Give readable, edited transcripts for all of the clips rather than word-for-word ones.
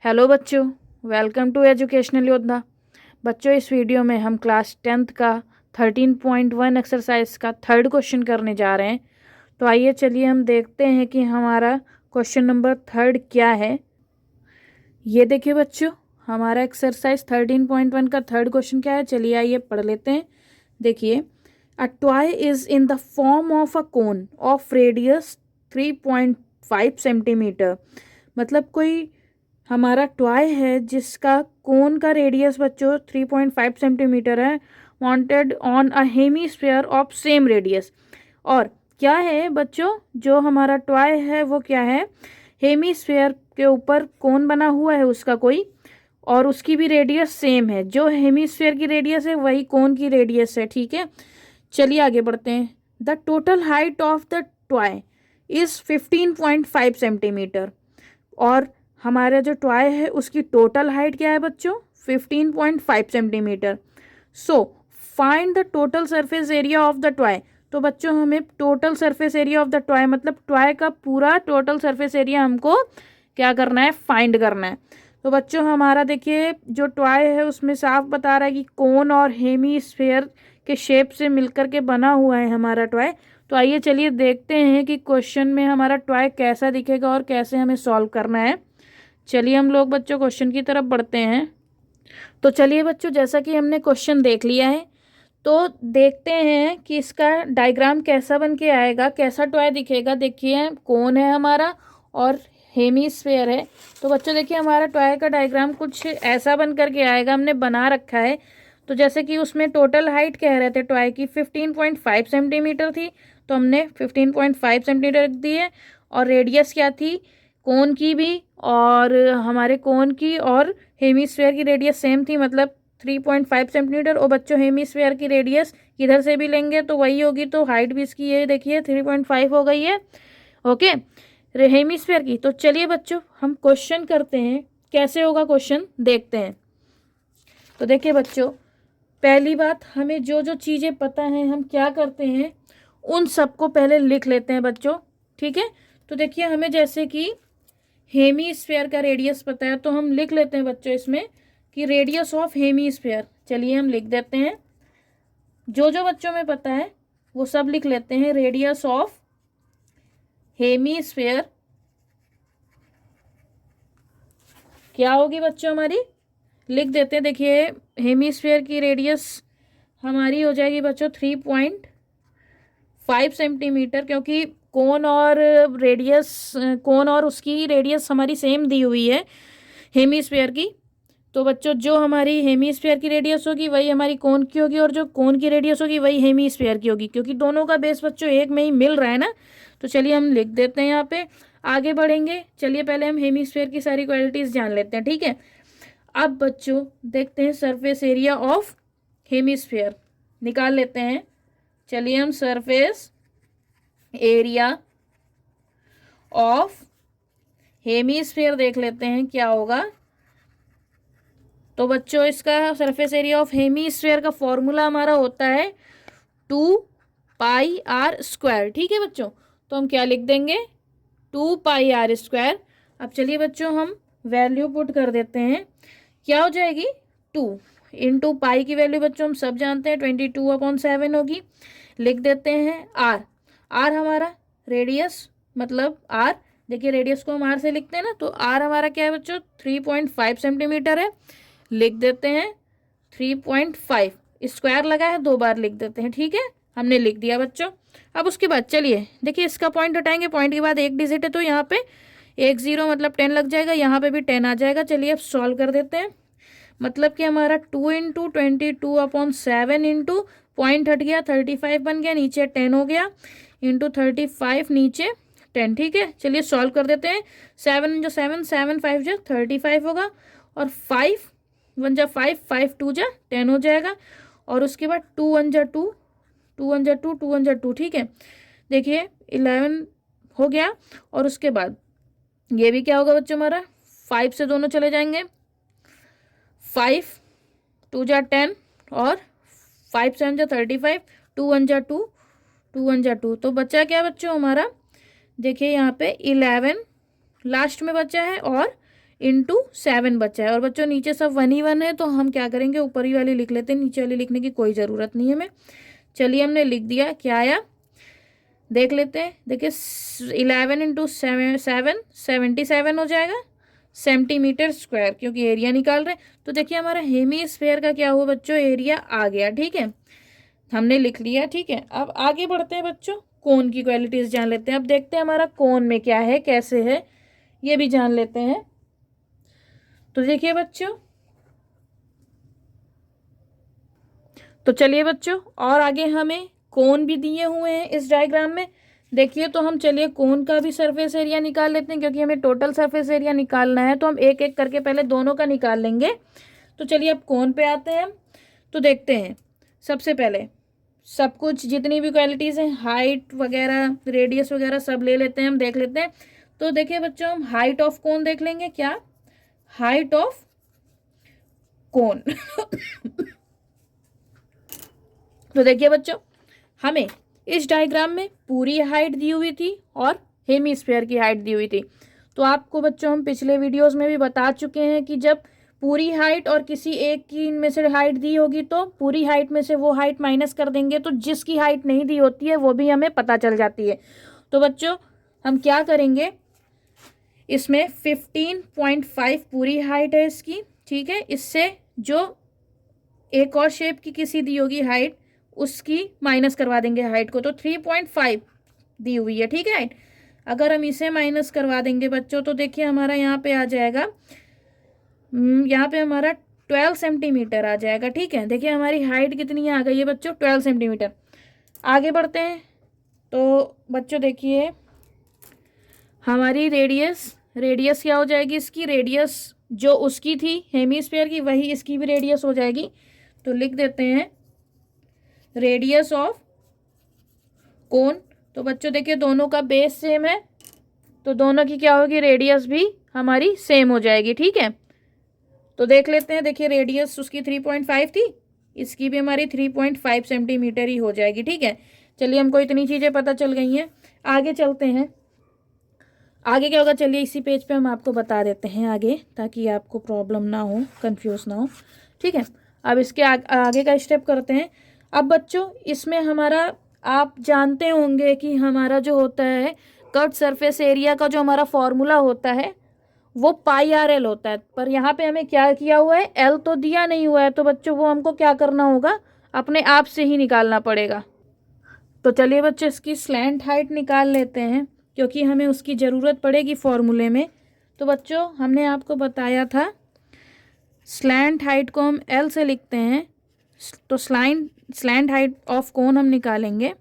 Hello बच्चों, welcome to educational योद्धा। बच्चों, इस वीडियो में हम क्लास 10th का 13.1 एक्सरसाइज का थर्ड क्वेश्चन करने जा रहे हैं। तो आइए चलिए हम देखते हैं कि हमारा क्वेश्चन नंबर थर्ड क्या है। ये देखिए बच्चों, हमारा एक्सरसाइज 13.1 का थर्ड क्वेश्चन क्या है, चलिए आइए पढ़ लेते हैं। देखिए, a toy is in the form of a cone of radius 3.5 centimetre. मतलब कोई हमारा टॉय है जिसका कोन का रेडियस बच्चों 3.5 सेंटीमीटर है, mounted on a hemisphere of same radius. और क्या है बच्चों, जो हमारा टॉय है वो क्या है, हेमीस्फीयर के ऊपर कोन बना हुआ है उसका कोई, और उसकी भी रेडियस सेम है। जो हेमीस्फीयर की रेडियस है वही कोन की रेडियस है। ठीक है, चलिए आगे बढ़ते हैं। The total height of the toy is 15.5 centimetre. और हमारा जो टॉय है उसकी टोटल हाइट क्या है बच्चों, 15.5 centimetre. So find the total surface area of the toy. तो बच्चों हमें total surface area of the toy मतलब टॉय का पूरा टोटल सरफेस एरिया हमको क्या करना है, फाइंड करना है। तो बच्चों हमारा देखिए जो टॉय है उसमें साफ बता रहा है कि कोन और हेमी के शेप से मिलकर के बना हुआ है हमारा टॉय। तो आइए चलिए देखते हैं कि क्वेश्चन में हमारा टॉय कैसा दिखेगा और कैसे हमें सॉल्व करना है। चलिए हम लोग बच्चों क्वेश्चन की तरफ बढ़ते हैं। तो चलिए बच्चों, जैसा कि हमने क्वेश्चन देख लिया है तो देखते हैं कि इसका डायग्राम कैसा बन के आएगा, कैसा टॉय दिखेगा। देखिए कौन है हमारा और हेमीस्फेयर है। तो बच्चों देखिए हमारा टॉय का डायग्राम कुछ ऐसा बन करके आएगा, हमने बना रखा है। तो जैसे कि उसमें टोटल हाइट कह रहे थे टॉय की 15.5 सेंटीमीटर थी, तो हमने 15.5 सेंटीमीटर रख दी है। और रेडियस क्या थी, कोन की भी और हमारे कोन की और हेमीस्फेयर की रेडियस सेम थी, मतलब 3.5 सेंटीमीटर। और बच्चों हेमीस्फेयर की रेडियस किधर से भी लेंगे तो वही होगी, तो हाइट भी इसकी ये देखिए 3.5 हो गई है। ओके, हेमीस्फेयर की। तो चलिए बच्चों हम क्वेश्चन करते हैं, कैसे होगा क्वेश्चन देखते हैं। तो देखिए बच्चों, पहली बात, हमें जो जो चीज़ें पता हैं हम क्या करते हैं उन सबको पहले लिख लेते हैं बच्चों। ठीक है, तो देखिए हमें जैसे कि हेमीस्फेयर का रेडियस पता है तो हम लिख लेते हैं बच्चों इसमें कि रेडियस ऑफ हेमीस्फेयर। चलिए हम लिख देते हैं, जो जो बच्चों में पता है वो सब लिख लेते हैं। रेडियस ऑफ हेमीस्फेयर क्या होगी बच्चों हमारी, लिख देते हैं। देखिए हेमीस्फेयर की रेडियस हमारी हो जाएगी बच्चों 3.5 सेंटीमीटर, क्योंकि कोन और रेडियस, कोन और उसकी रेडियस हमारी सेम दी हुई है हेमीस्फेयर की। तो बच्चों जो हमारी हेमीस्फेयर की रेडियस होगी वही हमारी कोन की होगी, और जो कोन की रेडियस होगी वही हेमीस्फेयर की होगी, क्योंकि दोनों का बेस बच्चों एक में ही मिल रहा है ना। तो चलिए हम लिख देते हैं यहाँ पे, आगे बढ़ेंगे। चलिए पहले हम हेमीस्फेयर की सारी क्वालिटीज़ जान लेते हैं। ठीक है, अब बच्चों देखते हैं सरफेस एरिया ऑफ हेमीस्फेयर निकाल लेते हैं। चलिए हम सरफेस एरिया ऑफ हेमीस्फेयर देख लेते हैं क्या होगा। तो बच्चों इसका सरफेस एरिया ऑफ हेमीस्फेयर का फॉर्मूला हमारा होता है 2πr²। ठीक है बच्चों, तो हम क्या लिख देंगे, 2πr²। अब चलिए बच्चों हम वैल्यू पुट कर देते हैं, क्या हो जाएगी 2 इंटू पाई की वैल्यू बच्चों हम सब जानते हैं 22/7 होगी। लिख देते हैं आर। आर हमारा रेडियस मतलब आर, देखिए रेडियस को हम आर से लिखते हैं ना, तो आर हमारा क्या है बच्चों 3.5 सेंटीमीटर है। लिख देते हैं 3.5, स्क्वायर लगा है 2 बार लिख देते हैं। ठीक है, हमने लिख दिया बच्चों। अब उसके बाद चलिए देखिए इसका पॉइंट हटाएंगे, पॉइंट के बाद एक डिजिट है तो यहाँ पे 10 मतलब 10 लग जाएगा, यहाँ पे भी 10 आ जाएगा। चलिए अब सॉल्व कर देते हैं। मतलब कि हमारा 2 इंटू 22/7 इंटू पॉइंट हट गया 35 बन गया, नीचे 10 हो गया, इंटू 35 नीचे 10। ठीक है, चलिए सॉल्व कर देते हैं। 7 जो 7, 7 5 जो 35 होगा, और 5 1 जा 5, 5 2 जा 10 हो जाएगा। और उसके बाद 2 1 जा 2, 2 1 जा 2, 2 1 जा 2। ठीक है, देखिए 11 हो गया। और उसके बाद ये भी क्या होगा बच्चों हमारा, 5 से दोनों चले जाएंगे, 5 2 जा 10 और 5 7 जा 35, 2 1 जा 2, 2 1 जा 2। तो बचा क्या बच्चों हमारा, देखिए यहाँ पे 11 लास्ट में बचा है और इंटू 7 बचा है। और बच्चों नीचे सब 1 ही 1 है, तो हम क्या करेंगे, ऊपर ही वाली लिख लेते हैं, नीचे वाली लिखने की कोई ज़रूरत नहीं है हमें। चलिए हमने लिख दिया, क्या आया देख लेते हैं। देखिए 11 इंटू 7 77 हो जाएगा सेंटीमीटर स्क्वायर, क्योंकि एरिया निकाल रहे हैं। तो देखिए हमारा हेमी स्फेयर का क्या हुआ बच्चों, एरिया आ गया। ठीक है, हमने लिख लिया। ठीक है, अब आगे बढ़ते हैं बच्चों, कोन की क्वालिटीज जान लेते हैं। अब देखते हैं हमारा कोन में क्या है, कैसे है, ये भी जान लेते हैं। तो देखिए बच्चों, तो चलिए बच्चों, और आगे हमें कोन भी दिए हुए हैं इस डायग्राम में। देखिए तो हम चलिए कोन का भी सरफेस एरिया निकाल लेते हैं, क्योंकि हमें टोटल सरफेस एरिया निकालना है, तो हम एक एक करके पहले दोनों का निकाल लेंगे। तो चलिए अब कोन पे आते हैं हम। तो देखते हैं, सबसे पहले सब कुछ जितनी भी क्वालिटीज़ हैं, हाइट वगैरह रेडियस वगैरह सब ले लेते हैं, हम देख लेते हैं। तो देखिए बच्चों, हम हाइट ऑफ कोन देख लेंगे। क्या हाइट ऑफ कोन तो देखिए बच्चों, हमें इस डायग्राम में पूरी हाइट दी हुई थी और हेमीस्फेयर की हाइट दी हुई थी। तो आपको बच्चों हम पिछले वीडियोस में भी बता चुके हैं कि जब पूरी हाइट और किसी एक की इनमें से हाइट दी होगी तो पूरी हाइट में से वो हाइट माइनस कर देंगे, तो जिसकी हाइट नहीं दी होती है वो भी हमें पता चल जाती है। तो बच्चों हम क्या करेंगे, इसमें 15.5 पूरी हाइट है इसकी। ठीक है, इससे जो एक और शेप की किसी दी होगी हाइट, उसकी माइनस करवा देंगे हाइट को, तो 3.5 दी हुई है। ठीक है हाइट, अगर हम इसे माइनस करवा देंगे बच्चों, तो देखिए हमारा यहाँ पे आ जाएगा, यहाँ पे हमारा 12 सेंटीमीटर आ जाएगा। ठीक है, देखिए हमारी हाइट कितनी आ गई है बच्चों, 12 सेंटीमीटर। आगे बढ़ते हैं। तो बच्चों देखिए हमारी रेडियस क्या हो जाएगी, इसकी रेडियस जो उसकी थी हेमीस्फेयर की, वही इसकी भी रेडियस हो जाएगी। तो लिख देते हैं रेडियस ऑफ कोन। तो बच्चों देखिए दोनों का बेस सेम है, तो दोनों की क्या होगी, रेडियस भी हमारी सेम हो जाएगी। ठीक है, तो देख लेते हैं। देखिए रेडियस उसकी 3.5 थी, इसकी भी हमारी 3.5 सेंटीमीटर ही हो जाएगी। ठीक है, चलिए हमको इतनी चीज़ें पता चल गई हैं। आगे चलते हैं, आगे क्या होगा चलिए इसी पेज पे हम आपको बता देते हैं आगे, ताकि आपको प्रॉब्लम ना हो, कंफ्यूज ना हो। ठीक है, अब इसके आगे का स्टेप करते हैं। अब बच्चों इसमें हमारा, आप जानते होंगे कि हमारा जो होता है कट सरफेस एरिया का जो हमारा फॉर्मूला होता है वो πr/l होता है, पर यहाँ पे हमें क्या किया हुआ है, एल तो दिया नहीं हुआ है, तो बच्चों वो हमको क्या करना होगा, अपने आप से ही निकालना पड़ेगा। तो चलिए बच्चों इसकी स्लैंट हाइट निकाल लेते हैं, क्योंकि हमें उसकी ज़रूरत पड़ेगी फॉर्मूले में। तो बच्चों हमने आपको बताया था स्लैंट हाइट को हम एल से लिखते हैं, तो स्लैंट हाइट ऑफ कोन हम निकालेंगे,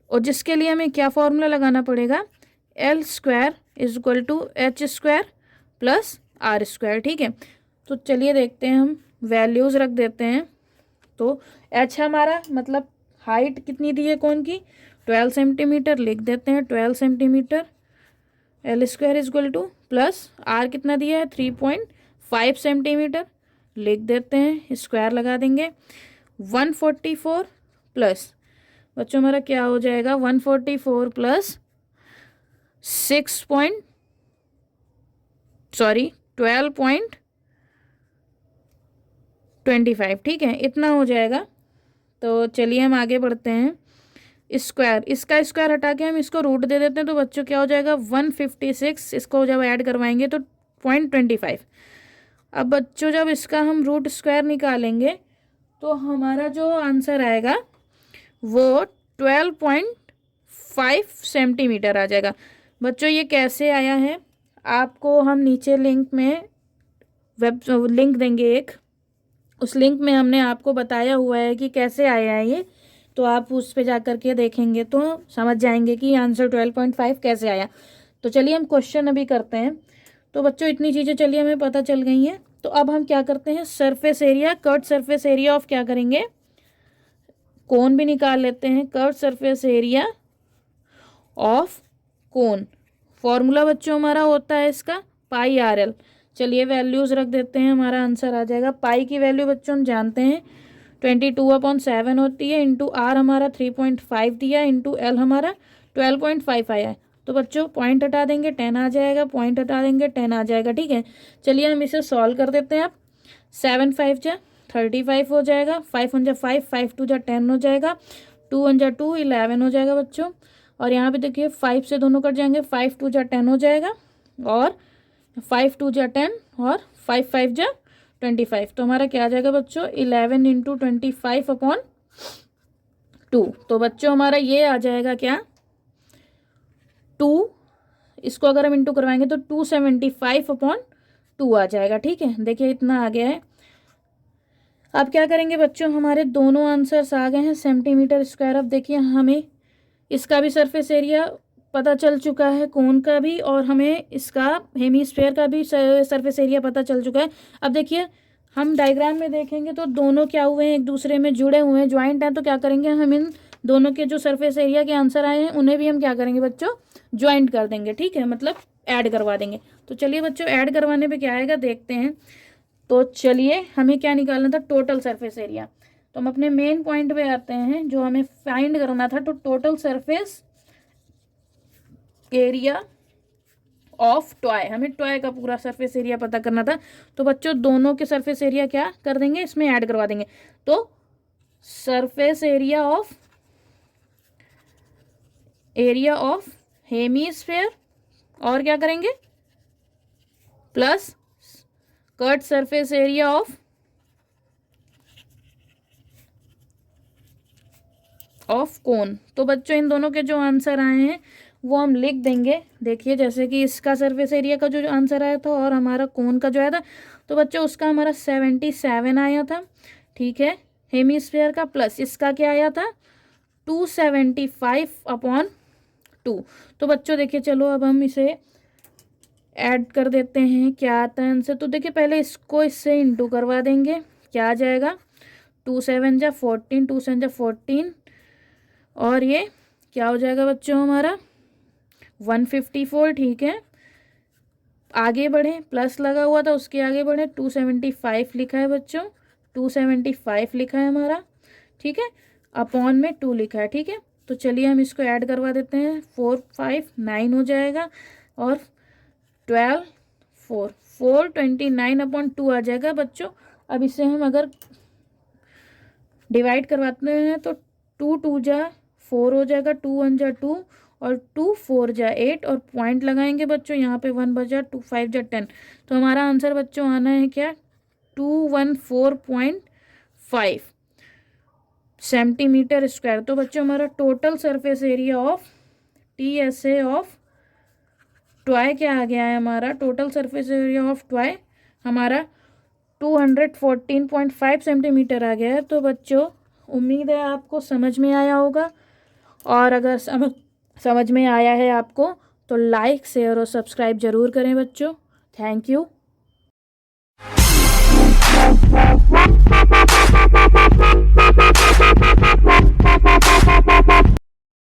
और जिसके लिए हमें क्या फॉर्मूला लगाना पड़ेगा, L square is equal to H square plus R square. ठीक है, तो चलिए देखते हैं, हम वैल्यूज़ रख देते हैं। तो H हमारा मतलब हाइट कितनी दी है कोन की, 12 सेंटीमीटर, लिख देते हैं 12 centimetre. L square is equal two plus R कितना दिया है, 3.5 सेंटीमीटर, लिख देते हैं, स्क्वायर लगा देंगे। 144 प्लस बच्चों हमारा क्या हो जाएगा, 144 प्लस 12.25। ठीक है, इतना हो जाएगा। तो चलिए हम आगे बढ़ते हैं। स्क्वायर, इसका स्क्वायर हटा के हम इसको रूट दे देते हैं, तो बच्चों क्या हो जाएगा 156, इसको जब ऐड करवाएंगे तो 0.25। अब बच्चों जब इसका हम रूट स्क्वायर निकालेंगे तो हमारा जो आंसर आएगा वो 12.5 सेंटीमीटर आ जाएगा। बच्चों ये कैसे आया है, आपको हम नीचे लिंक में लिंक देंगे एक, उस लिंक में हमने आपको बताया हुआ है कि कैसे आया है ये, तो आप उस पे जा कर के देखेंगे तो समझ जाएंगे कि आंसर 12.5 कैसे आया। तो चलिए हम क्वेश्चन अभी करते हैं। तो बच्चों इतनी चीज़ें चलिए हमें पता चल गई हैं। तो अब हम क्या करते हैं, surface area, cut surface area of क्या करेंगे, कोन भी निकाल लेते हैं। Cut surface area of cone, formula बच्चों हमारा होता है इसका πr/l। चलिए वैल्यूज़ रख देते हैं, हमारा आंसर आ जाएगा। पाई की वैल्यू बच्चों हम जानते हैं 22/7 होती है, इंटू आर हमारा 3.5 दिया, इंटू एल हमारा 12.5 आया है। तो बच्चों पॉइंट हटा देंगे 10 आ जाएगा, पॉइंट हटा देंगे 10 आ जाएगा। ठीक है, चलिए हम इसे सॉल्व कर देते हैं। अब 7 5 जा 35 हो जाएगा, 5 1 जा 5, 5 2 जा 10 हो जाएगा, 2 1 जा 2 11 हो जाएगा बच्चों। और यहाँ पे देखिए 5 से दोनों कट जाएंगे, 5 2 जा 10 हो जाएगा, और 5 2 जा 10 और 5 5 जा 25। तो हमारा क्या आ जाएगा बच्चों 11 इंटू 25 अपॉन 2। तो बच्चों हमारा ये आ जाएगा क्या 2, इसको अगर हम इंटू करवाएंगे तो 275 अपॉन 2 आ जाएगा। ठीक है, देखिए इतना आ गया है। अब क्या करेंगे बच्चों, हमारे दोनों आंसर्स आ गए हैं सेंटीमीटर स्क्वायर। अब देखिए हमें इसका भी सरफेस एरिया पता चल चुका है, कोन का भी, और हमें इसका हेमीस्फेयर का भी सरफेस एरिया पता चल चुका है। अब देखिए हम डायग्राम में देखेंगे तो दोनों क्या हुए हैं, एक दूसरे में जुड़े हुए हैं, ज्वाइंट हैं। तो क्या करेंगे हम इन दोनों के जो सरफेस एरिया के आंसर आए हैं उन्हें भी हम क्या करेंगे बच्चों ज्वाइंट कर देंगे। ठीक है, मतलब ऐड करवा देंगे। तो चलिए बच्चों ऐड करवाने पे क्या आएगा देखते हैं। तो चलिए हमें क्या निकालना था, टोटल सरफेस एरिया। तो हम अपने मेन पॉइंट पे आते हैं जो हमें फाइंड करना था। तो total surface area of toy, हमें टॉय का पूरा सरफेस एरिया पता करना था। तो बच्चों दोनों के सरफेस एरिया क्या कर देंगे, इसमें ऐड करवा देंगे। तो सरफेस एरिया ऑफ हेमीस्फेयर, और क्या करेंगे plus cut surface area of cone. तो बच्चों इन दोनों के जो आंसर आए हैं वो हम लिख देंगे। देखिए जैसे कि इसका सरफेस एरिया का जो आंसर आया था और हमारा कोन का जो आया था, तो बच्चों उसका हमारा 77 आया था। ठीक है, हेमीस्फेयर का, प्लस इसका क्या आया था 275 अपॉन 2। तो बच्चों देखिए चलो अब हम इसे ऐड कर देते हैं, क्या आता है आंसर। तो देखिए पहले इसको इससे इंटू करवा देंगे, क्या आ जाएगा 2 7 जा 14, 2 7 जा 14, और ये क्या हो जाएगा बच्चों हमारा 154। ठीक है, आगे बढ़े, प्लस लगा हुआ था उसके आगे बढ़े, 275 लिखा है बच्चों, 275 लिखा है हमारा। ठीक है, अपॉन में 2 लिखा है। ठीक है, तो चलिए हम इसको ऐड करवा देते हैं, 4 5 9 हो जाएगा, और 12 4 429 अपॉन 2 आ जाएगा बच्चों। अब इसे हम अगर डिवाइड करवाते हैं तो 2 2 जा 4 हो जाएगा, 2 1 जा 2, और 2 4 जा 8, और पॉइंट लगाएंगे बच्चों यहाँ पे 1 बजा 2 5 जा 10। तो हमारा आंसर बच्चों आना है क्या 214.5 सेंटीमीटर स्क्वायर। तो बच्चों हमारा total surface area of TSA of toy क्या आ गया है, हमारा total surface area of toy हमारा 214.5 सेंटीमीटर आ गया है। तो बच्चों उम्मीद है आपको समझ में आया होगा, और अगर समझ में आया है आपको तो लाइक शेयर और सब्सक्राइब जरूर करें बच्चों। Thank you.